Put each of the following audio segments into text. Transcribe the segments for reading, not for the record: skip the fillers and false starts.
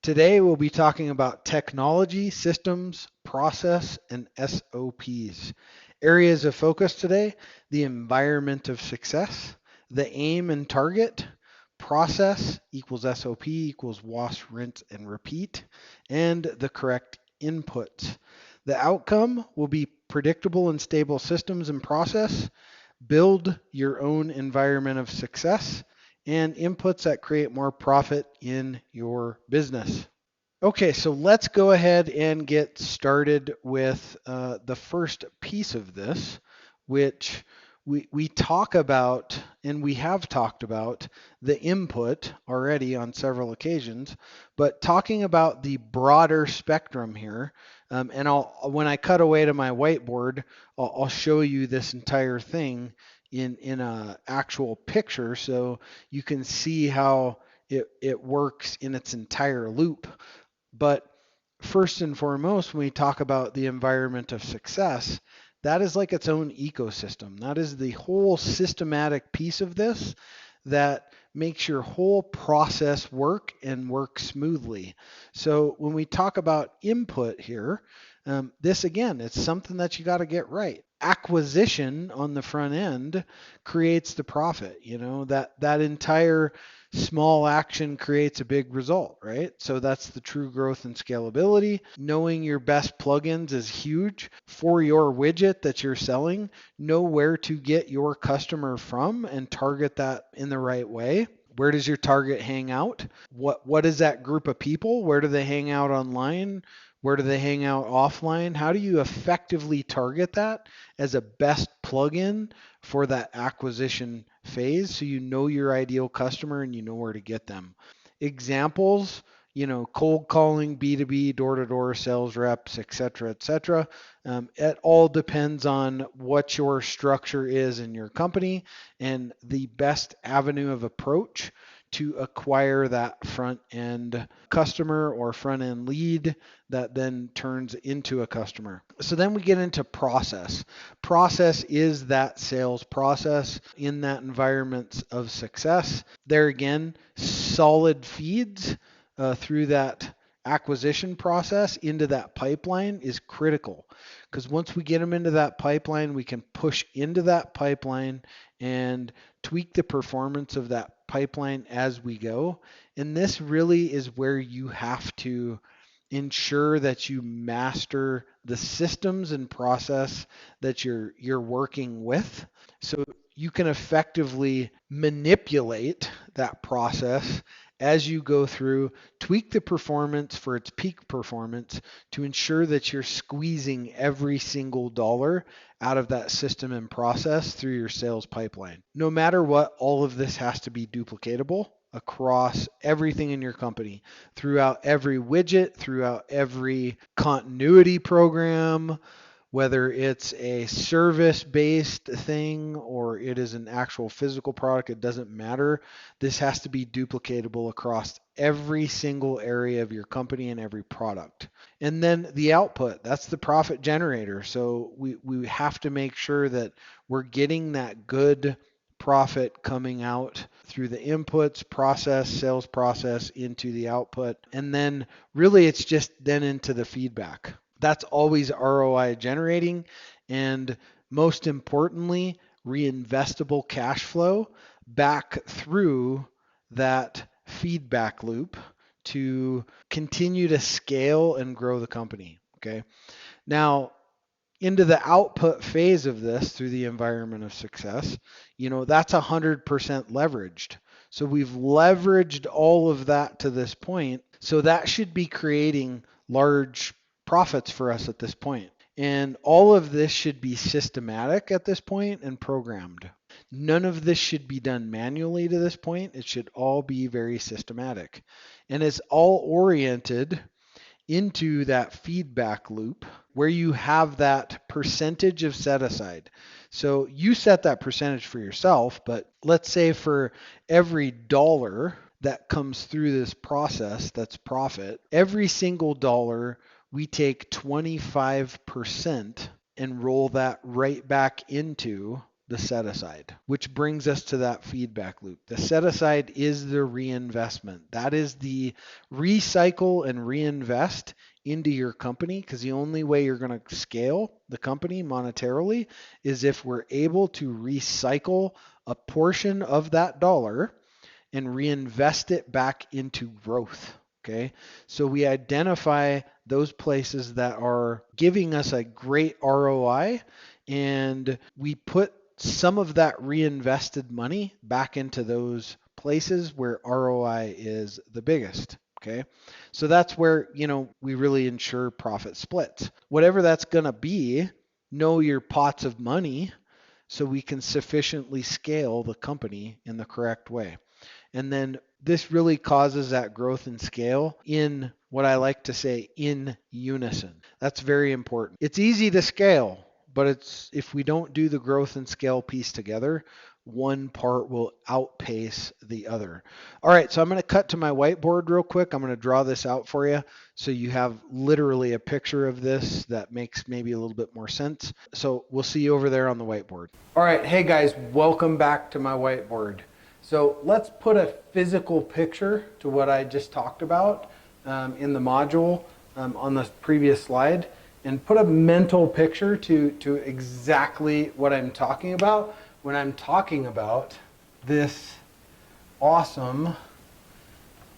Today we'll be talking about technology, systems, process, and SOPs. Areas of focus today: the environment of success, the aim and target, process equals SOP equals wash, rinse, and repeat, and the correct inputs. The outcome will be predictable and stable systems and process, build your own environment of success, and inputs that create more profit in your business. Okay, so let's go ahead and get started with the first piece of this, which we talk about, and we have talked about the input already on several occasions, but talking about the broader spectrum here, and when I cut away to my whiteboard, I'll show you this entire thing in a actual picture so you can see how it works in its entire loop. But first and foremost, when we talk about the environment of success, that is like its own ecosystem. That is the whole systematic piece of this that makes your whole process work and work smoothly. So when we talk about input here, this again, it's something that you got to get right. Acquisition on the front end creates the profit. You know, that entire small action creates a big result, right? So that's the true growth and scalability. Knowing your best plugins is huge for your widget that you're selling. Know where to get your customer from and target that in the right way. Where does your target hang out? What is that group of people? Where do they hang out online? Where do they hang out offline? How do you effectively target that as a best plugin for that acquisition phase so you know your ideal customer and you know where to get them? Examples, cold calling, B2B, door-to-door sales reps, et cetera, et cetera. It all depends on what your structure is in your company and the best avenue of approach to acquire that front end customer or front end lead that then turns into a customer. So then we get into process. Process is that sales process in that environment of success. There again, solid feeds through that acquisition process into that pipeline is critical, because once we get them into that pipeline, we can push into that pipeline and tweak the performance of that pipeline as we go. And this really is where you have to ensure that you master the systems and process that you're working with, so you can effectively manipulate that process as you go through, tweak the performance for its peak performance to ensure that you're squeezing every single dollar out of that system and process through your sales pipeline. No matter what, all of this has to be duplicatable across everything in your company, throughout every widget, throughout every continuity program, whether it's a service-based thing or it is an actual physical product, it doesn't matter. This has to be duplicatable across every single area of your company and every product. And then the output, that's the profit generator. So we have to make sure that we're getting that good profit coming out through the inputs, process, sales process into the output. And then really it's just then into the feedback. That's always ROI generating, and most importantly, reinvestable cash flow back through that feedback loop to continue to scale and grow the company. Okay. Now, into the output phase of this through the environment of success, that's 100% leveraged. So we've leveraged all of that to this point. So that should be creating large profits for us at this point. And all of this should be systematic at this point and programmed. None of this should be done manually to this point. It should all be very systematic. And it's all oriented into that feedback loop where you have that percentage of set aside. So you set that percentage for yourself, but let's say for every dollar that comes through this process that's profit, every single dollar we take 25% and roll that right back into the set aside, which brings us to that feedback loop. The set aside is the reinvestment. That is the recycle and reinvest into your company, because the only way you're going to scale the company monetarily is if we're able to recycle a portion of that dollar and reinvest it back into growth. Okay, so we identify those places that are giving us a great ROI, and we put some of that reinvested money back into those places where ROI is the biggest. Okay, so that's where, we really ensure profit splits. Whatever that's going to be, know your pots of money so we can sufficiently scale the company in the correct way. And then this really causes that growth and scale in what I like to say in unison. That's very important. It's easy to scale, but if we don't do the growth and scale piece together, one part will outpace the other. All right, so I'm going to cut to my whiteboard real quick. I'm going to draw this out for you so you have literally a picture of this that makes maybe a little bit more sense. So we'll see you over there on the whiteboard. All right, hey guys, welcome back to my whiteboard. So let's put a physical picture to what I just talked about in the module on the previous slide, and put a mental picture to exactly what I'm talking about when I'm talking about this awesome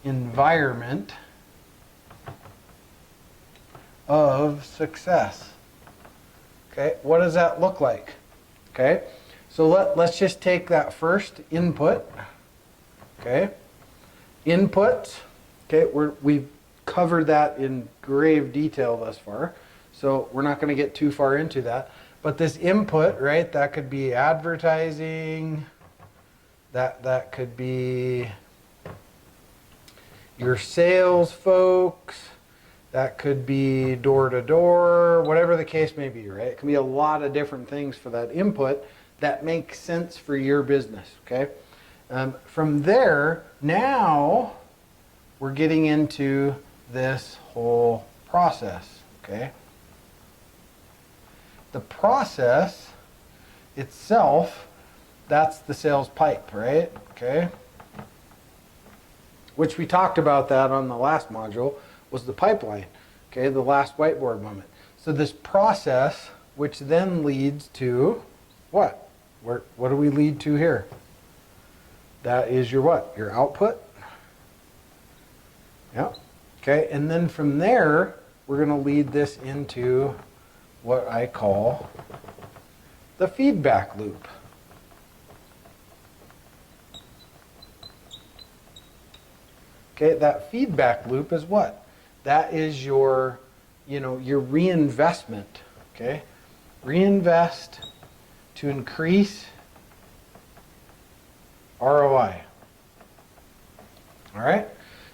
environment of success. Okay, what does that look like? Okay. So let's just take that first input. Okay, input. Okay, we've covered that in grave detail thus far, so we're not going to get too far into that. But this input, right? That could be advertising. That could be your sales folks. That could be door to door. Whatever the case may be, right? It can be a lot of different things for that input that makes sense for your business, okay? From there, now we're getting into this whole process, okay? The process itself, that's the sales pipe, right? Okay? Which we talked about that on the last module, was the pipeline, okay? The last whiteboard moment. So this process, which then leads to what? What do we lead to here? That is your what? Your output. Yeah. Okay. And then from there, we're going to lead this into what I call the feedback loop. Okay. That feedback loop is what? That is your reinvestment. Okay. Reinvest to increase ROI. All right.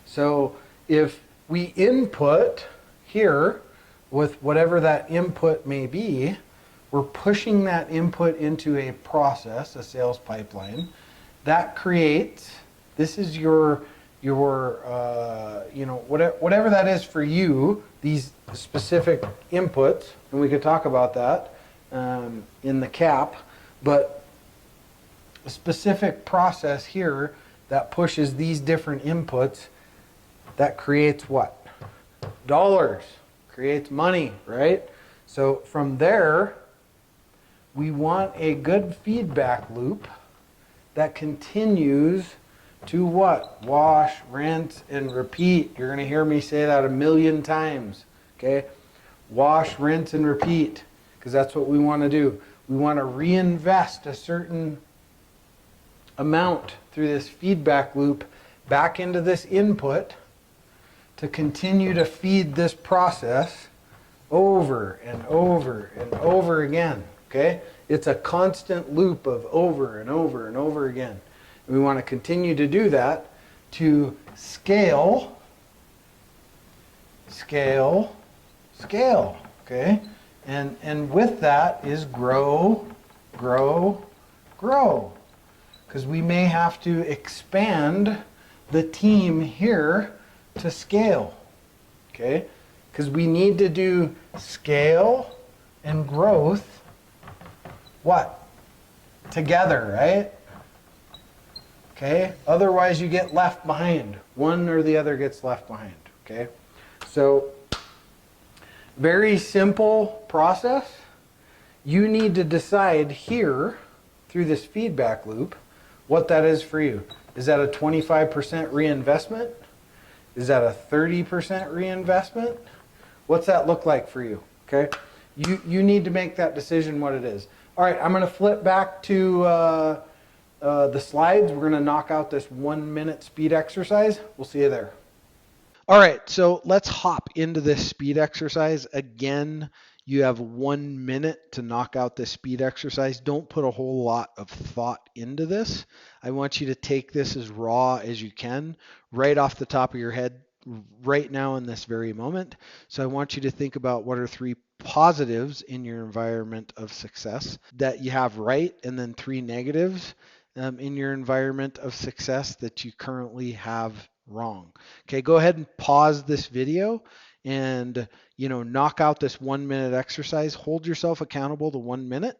So if we input here with whatever that input may be, we're pushing that input into a process, a sales pipeline, that creates, this is your whatever that is for you, these specific inputs, and we could talk about that in the cap, but a specific process here that pushes these different inputs that creates what? Dollars, creates money, right? So from there, we want a good feedback loop that continues to what? Wash, rinse, and repeat. You're going to hear me say that 1,000,000 times, okay? Wash, rinse, and repeat, because that's what we want to do. We want to reinvest a certain amount through this feedback loop back into this input to continue to feed this process over and over and over again, okay? It's a constant loop of over and over and over again. And we want to continue to do that to scale, scale, scale, okay? And with that is grow, grow, grow. Because we may have to expand the team here to scale, okay? Because we need to do scale and growth, what? together, right? Okay, otherwise you get left behind. One or the other gets left behind, okay? So, very simple process. You need to decide here, through this feedback loop, what that is for you. Is that a 25% reinvestment? Is that a 30% reinvestment? What's that look like for you, okay? You need to make that decision what it is. All right, I'm gonna flip back to the slides. We're going to knock out this 1 minute speed exercise. We'll see you there. All right, so let's hop into this speed exercise. Again, you have 1 minute to knock out this speed exercise. Don't put a whole lot of thought into this. I want you to take this as raw as you can, right off the top of your head, right now in this very moment. So I want you to think about what are 3 positives in your environment of success that you have right, and then 3 negatives in your environment of success that you currently have wrong. Okay, go ahead and pause this video and knock out this 1 minute exercise. Hold yourself accountable to 1 minute.